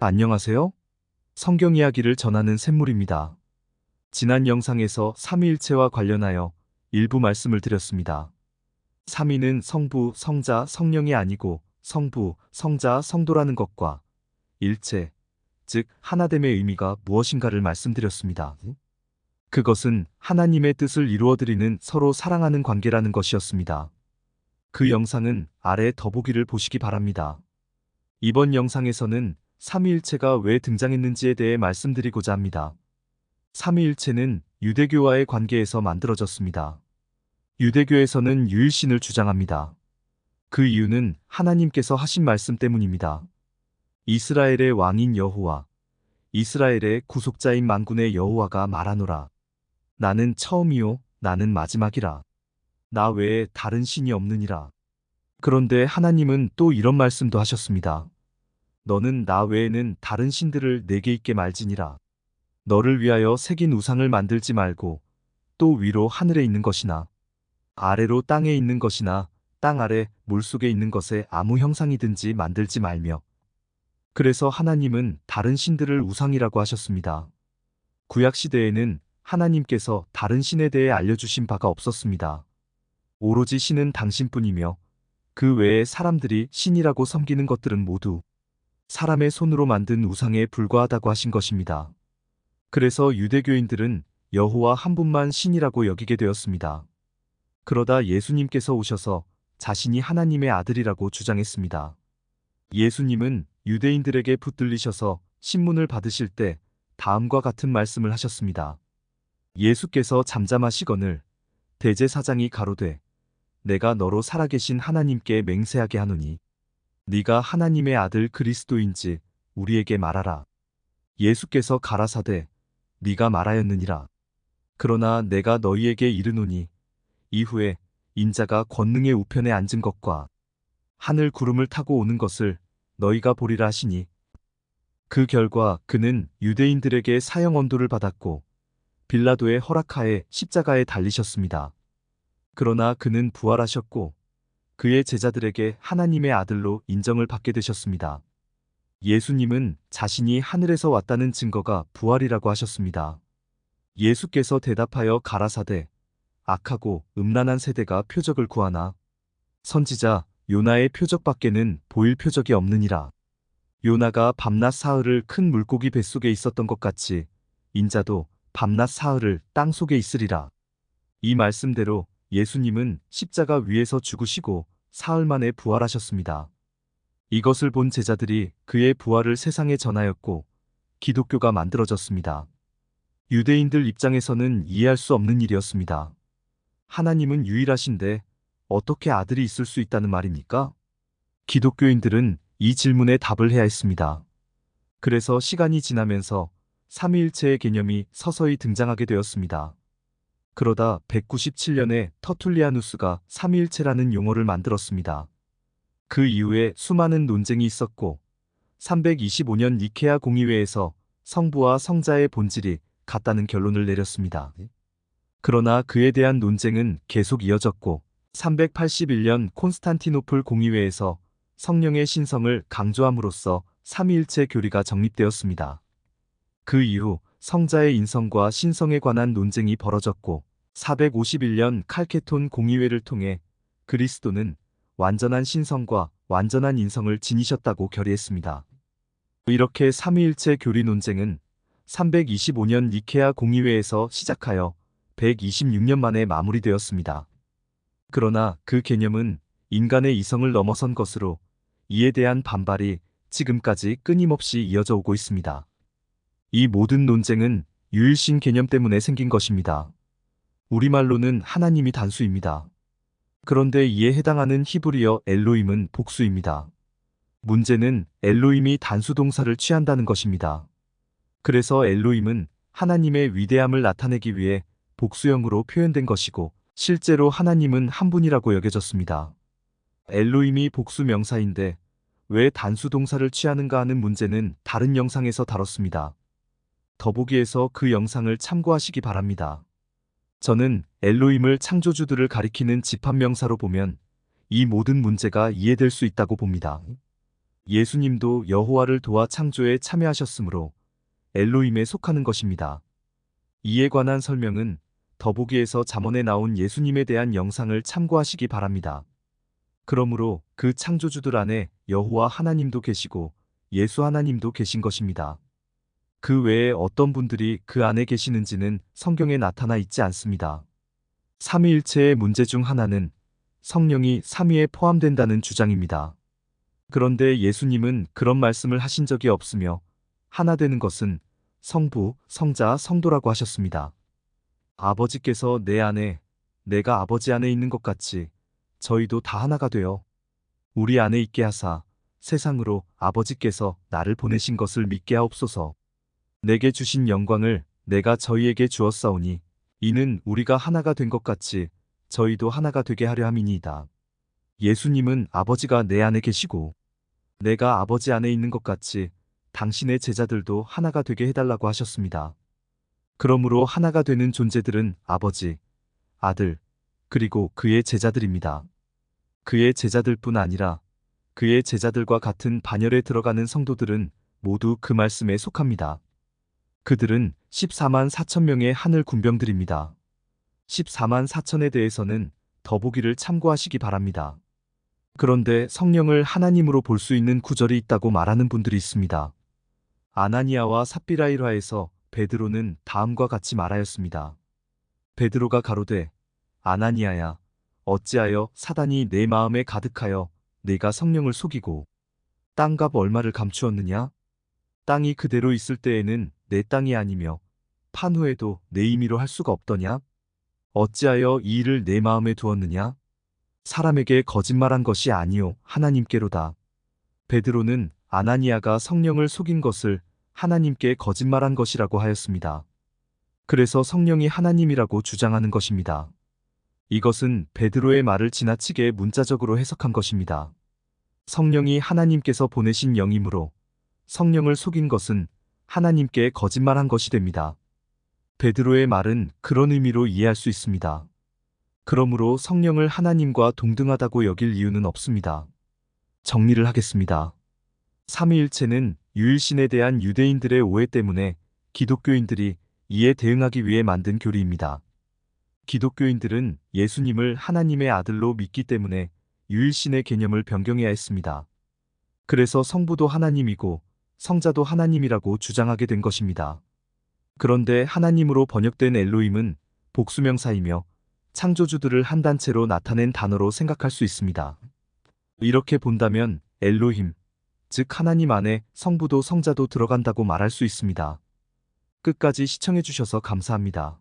안녕하세요. 성경 이야기를 전하는 샘물입니다. 지난 영상에서 삼위일체와 관련하여 일부 말씀을 드렸습니다. 삼위는 성부, 성자, 성령이 아니고 성부, 성자, 성도라는 것과 일체, 즉 하나됨의 의미가 무엇인가를 말씀드렸습니다. 그것은 하나님의 뜻을 이루어드리는 서로 사랑하는 관계라는 것이었습니다. 그 영상은 아래 더보기를 보시기 바랍니다. 이번 영상에서는 삼위일체가 왜 등장했는지에 대해 말씀드리고자 합니다. 삼위일체는 유대교와의 관계에서 만들어졌습니다. 유대교에서는 유일신을 주장합니다. 그 이유는 하나님께서 하신 말씀 때문입니다. 이스라엘의 왕인 여호와, 이스라엘의 구속자인 만군의 여호와가 말하노라. 나는 처음이요, 나는 마지막이라. 나 외에 다른 신이 없느니라. 그런데 하나님은 또 이런 말씀도 하셨습니다. 너는 나 외에는 다른 신들을 내게 있게 말지니라. 너를 위하여 새긴 우상을 만들지 말고 또 위로 하늘에 있는 것이나 아래로 땅에 있는 것이나 땅 아래 물속에 있는 것에 아무 형상이든지 만들지 말며. 그래서 하나님은 다른 신들을 우상이라고 하셨습니다. 구약시대에는 하나님께서 다른 신에 대해 알려주신 바가 없었습니다. 오로지 신은 당신뿐이며 그 외에 사람들이 신이라고 섬기는 것들은 모두 사람의 손으로 만든 우상에 불과하다고 하신 것입니다. 그래서 유대교인들은 여호와 한 분만 신이라고 여기게 되었습니다. 그러다 예수님께서 오셔서 자신이 하나님의 아들이라고 주장했습니다. 예수님은 유대인들에게 붙들리셔서 신문을 받으실 때 다음과 같은 말씀을 하셨습니다. 예수께서 잠잠하시거늘 대제사장이 가로되 내가 너로 살아계신 하나님께 맹세하게 하노니 네가 하나님의 아들 그리스도인지 우리에게 말하라. 예수께서 가라사대 네가 말하였느니라. 그러나 내가 너희에게 이르노니 이후에 인자가 권능의 우편에 앉은 것과 하늘 구름을 타고 오는 것을 너희가 보리라 하시니 그 결과 그는 유대인들에게 사형 언도를 받았고 빌라도의 허락하에 십자가에 달리셨습니다. 그러나 그는 부활하셨고 그의 제자들에게 하나님의 아들로 인정을 받게 되셨습니다. 예수님은 자신이 하늘에서 왔다는 증거가 부활이라고 하셨습니다. 예수께서 대답하여 가라사대 악하고 음란한 세대가 표적을 구하나 선지자 요나의 표적밖에는 보일 표적이 없느니라. 요나가 밤낮 사흘을 큰 물고기 뱃속에 있었던 것 같이 인자도 밤낮 사흘을 땅 속에 있으리라. 이 말씀대로 예수님은 십자가 위에서 죽으시고 사흘 만에 부활하셨습니다. 이것을 본 제자들이 그의 부활을 세상에 전하였고 기독교가 만들어졌습니다. 유대인들 입장에서는 이해할 수 없는 일이었습니다. 하나님은 유일하신데 어떻게 아들이 있을 수 있다는 말입니까? 기독교인들은 이 질문에 답을 해야 했습니다. 그래서 시간이 지나면서 삼위일체의 개념이 서서히 등장하게 되었습니다. 그러다 197년에 터툴리아누스가 삼위일체라는 용어를 만들었습니다. 그 이후에 수많은 논쟁이 있었고 325년 니케아 공의회에서 성부와 성자의 본질이 같다는 결론을 내렸습니다. 그러나 그에 대한 논쟁은 계속 이어졌고 381년 콘스탄티노플 공의회에서 성령의 신성을 강조함으로써 삼위일체 교리가 정립되었습니다. 그 이후 성자의 인성과 신성에 관한 논쟁이 벌어졌고 451년 칼케톤 공의회를 통해 그리스도는 완전한 신성과 완전한 인성을 지니셨다고 결의했습니다. 이렇게 삼위일체 교리 논쟁은 325년 니케아 공의회에서 시작하여 126년 만에 마무리되었습니다. 그러나 그 개념은 인간의 이성을 넘어선 것으로 이에 대한 반발이 지금까지 끊임없이 이어져 오고 있습니다. 이 모든 논쟁은 유일신 개념 때문에 생긴 것입니다. 우리말로는 하나님이 단수입니다. 그런데 이에 해당하는 히브리어 엘로힘은 복수입니다. 문제는 엘로힘이 단수 동사를 취한다는 것입니다. 그래서 엘로힘은 하나님의 위대함을 나타내기 위해 복수형으로 표현된 것이고 실제로 하나님은 한 분이라고 여겨졌습니다. 엘로힘이 복수 명사인데 왜 단수 동사를 취하는가 하는 문제는 다른 영상에서 다뤘습니다. 더보기에서 그 영상을 참고하시기 바랍니다. 저는 엘로힘을 창조주들을 가리키는 집합명사로 보면 이 모든 문제가 이해될 수 있다고 봅니다. 예수님도 여호와를 도와 창조에 참여하셨으므로 엘로힘에 속하는 것입니다. 이에 관한 설명은 더보기에서 잠언에 나온 예수님에 대한 영상을 참고하시기 바랍니다. 그러므로 그 창조주들 안에 여호와 하나님도 계시고 예수 하나님도 계신 것입니다. 그 외에 어떤 분들이 그 안에 계시는지는 성경에 나타나 있지 않습니다. 삼위일체의 문제 중 하나는 성령이 삼위에 포함된다는 주장입니다. 그런데 예수님은 그런 말씀을 하신 적이 없으며 하나 되는 것은 성부, 성자, 성도라고 하셨습니다. 아버지께서 내 안에, 내가 아버지 안에 있는 것 같이 저희도 다 하나가 되어 우리 안에 있게 하사 세상으로 아버지께서 나를 보내신 것을 믿게 하옵소서. 내게 주신 영광을 내가 저희에게 주었사오니 이는 우리가 하나가 된 것 같이 저희도 하나가 되게 하려 함이니이다. 예수님은 아버지가 내 안에 계시고 내가 아버지 안에 있는 것 같이 당신의 제자들도 하나가 되게 해달라고 하셨습니다. 그러므로 하나가 되는 존재들은 아버지, 아들, 그리고 그의 제자들입니다. 그의 제자들뿐 아니라 그의 제자들과 같은 반열에 들어가는 성도들은 모두 그 말씀에 속합니다. 그들은 14만 4천 명의 하늘 군병들입니다. 14만 4천에 대해서는 더보기를 참고하시기 바랍니다. 그런데 성령을 하나님으로 볼 수 있는 구절이 있다고 말하는 분들이 있습니다. 아나니아와 삽비라 일화에서 베드로는 다음과 같이 말하였습니다. 베드로가 가로되 아나니아야 어찌하여 사단이 내 마음에 가득하여 네가 성령을 속이고 땅값 얼마를 감추었느냐? 땅이 그대로 있을 때에는 내 땅이 아니며 판 후에도 내 임의로 할 수가 없더냐? 어찌하여 이 일을 내 마음에 두었느냐? 사람에게 거짓말한 것이 아니요 하나님께로다. 베드로는 아나니아가 성령을 속인 것을 하나님께 거짓말한 것이라고 하였습니다. 그래서 성령이 하나님이라고 주장하는 것입니다. 이것은 베드로의 말을 지나치게 문자적으로 해석한 것입니다. 성령이 하나님께서 보내신 영이므로 성령을 속인 것은 하나님께 거짓말한 것이 됩니다. 베드로의 말은 그런 의미로 이해할 수 있습니다. 그러므로 성령을 하나님과 동등하다고 여길 이유는 없습니다. 정리를 하겠습니다. 삼위일체는 유일신에 대한 유대인들의 오해 때문에 기독교인들이 이에 대응하기 위해 만든 교리입니다. 기독교인들은 예수님을 하나님의 아들로 믿기 때문에 유일신의 개념을 변경해야 했습니다. 그래서 성부도 하나님이고 성자도 하나님이라고 주장하게 된 것입니다. 그런데 하나님으로 번역된 엘로힘은 복수명사이며 창조주들을 한 단체로 나타낸 단어로 생각할 수 있습니다. 이렇게 본다면 엘로힘, 즉 하나님 안에 성부도 성자도 들어간다고 말할 수 있습니다. 끝까지 시청해 주셔서 감사합니다.